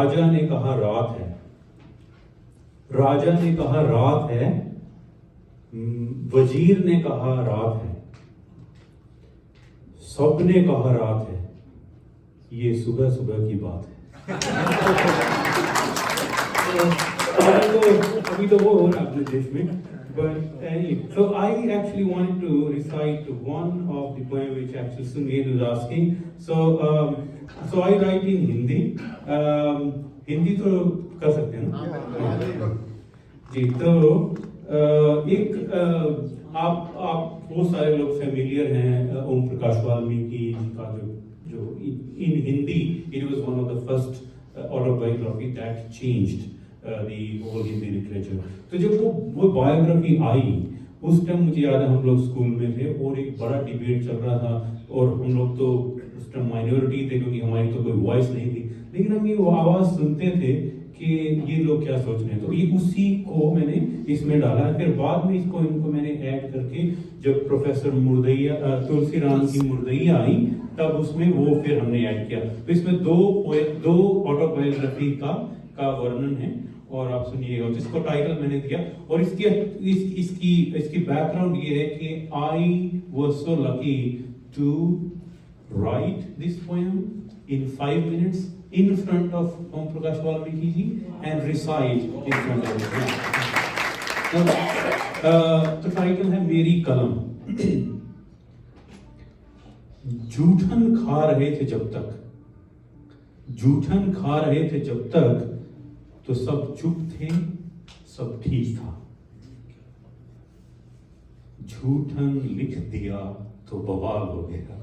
राजा ने कहा रात है, राजा ने कहा रात है, वजीर ने कहा रात है, सबने कहा रात है, ये सुबह सुबह की बात है। अभी तो वो हो रहा अपने देश में। But anyway, so I actually wanted to recite one of the poem which actually Sunil was asking. So I write in Hindi. Hindi तो कर सकते हैं ना? जी, तो एक आप बहुत सारे लोग फेमिलियर हैं ओम प्रकाश वाल्मीकि जी का जो in Hindi it was one of the first autobiography that changed the whole Hindi literature. तो जब वो बायोग्राफी आई उस टाइम मुझे याद है हम लोग स्कूल में थे और एक बड़ा डिबेट चल रहा था और हम लोग तो उस टाइम माइनॉरिटी थे क्योंकि हमारी तो कोई वॉइस नहीं थी, लेकिन हम ये वो आवाज सुनते थे कि ये लोग क्या सोच रहे हैं, तो ये उसी को मैंने इसमें डाला है। फिर बाद में इनको मैंने ऐड करके जब प्रोफेसर मुर्दैया तुलसीराम की मुर्दैया आई तब उसमें वो फिर हमने ऐड किया। तो इसमें दो ऑटोबायोग्राफी का वर्णन है और आप सुनिएगा। तो इसको टाइटल मैंने दिया और इसकी बैकग्राउंड ये है कि I was so lucky to write this poem in 5 minutes in front of Om Prakash Valmiki ji and recite in front of him. तो टाइटल है मेरी कलम। जूठन खा रहे थे जब तक, जूठन खा रहे थे जब तक, तो सब चुप थे, सब ठीक था। झूठन लिख दिया तो बवाल हो गया।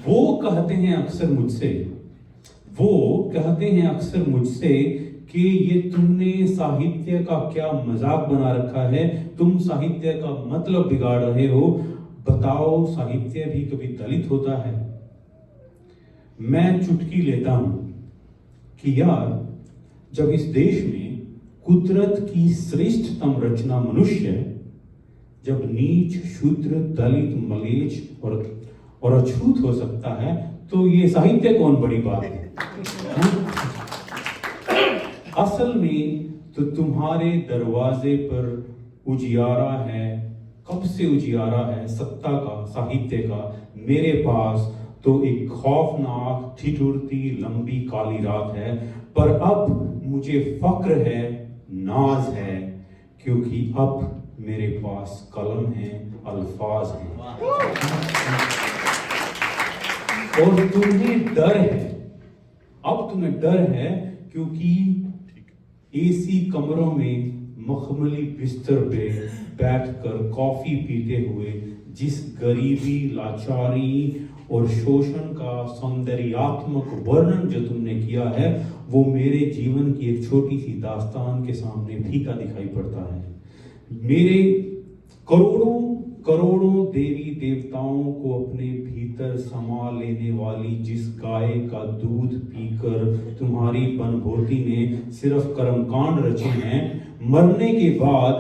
वो कहते हैं अक्सर मुझसे कि ये तुमने साहित्य का क्या मजाक बना रखा है, तुम साहित्य का मतलब बिगाड़ रहे हो, बताओ साहित्य भी कभी दलित होता है। मैं चुटकी लेता हूं कि यार जब इस देश में कुदरत की श्रेष्ठतम रचना मनुष्य, जब नीच शूद्र दलित मलेच्छ और अछूत हो सकता है, तो ये साहित्य कौन बड़ी बात है। असल में तो तुम्हारे दरवाजे पर उजियारा है, कब से उजियारा है सत्ता का, साहित्य का। मेरे पास तो एक खौफनाक ठिठुरती लंबी काली रात है, पर अब मुझे फक्र है, नाज है, क्योंकि अब मेरे पास कलम है, अल्फाज है। और तुम्हें डर है, अब तुम्हें डर है क्योंकि एसी कमरों में मखमली बिस्तर पे बैठकर कॉफी पीते हुए जिस गरीबी, लाचारी और शोषण का सौंदर्यात्मक वर्णन जो तुमने किया है, वो मेरे जीवन की एक छोटी सी दास्तान के सामने फीका दिखाई पड़ता है। मेरे करोड़ों देवी देवताओं को अपने भीतर समा लेने वाली जिस गाय का दूध पीकर तुम्हारी बनभोती ने सिर्फ कर्मकांड रचे हैं, मरने के बाद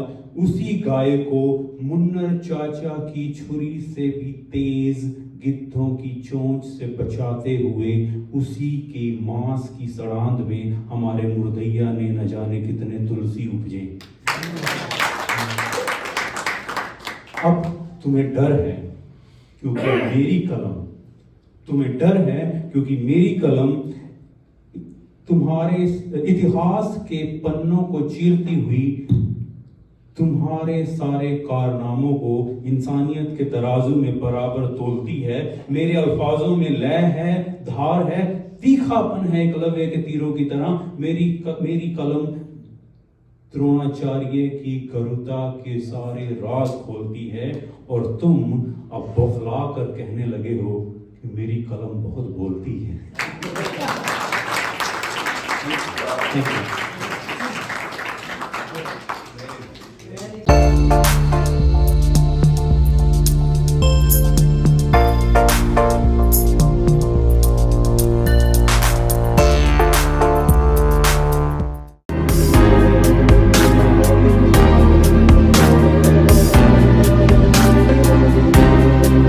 उसी गाय को मुन्नर चाचा की छुरी से भी तेज गिद्धों की चोंच से बचाते हुए उसी के मांस की सड़ांध में हमारे मुर्दैया ने न जाने कितने तुलसी उपजे। अब तुम्हें डर है क्योंकि मेरी कलम, तुम्हें डर है क्योंकि मेरी कलम तुम्हारे इतिहास के पन्नों को चीरती हुई तुम्हारे सारे कारनामों को इंसानियत के तराजू में बराबर तोलती है। मेरे अल्फाजों में लय है, धार है, तीखापन है एकलव्य के तीरों की तरह। मेरी कलम द्रोणाचार्य की करुता के सारे राज खोलती है और तुम अब बौखला कर कहने लगे हो कि मेरी कलम बहुत बोलती है।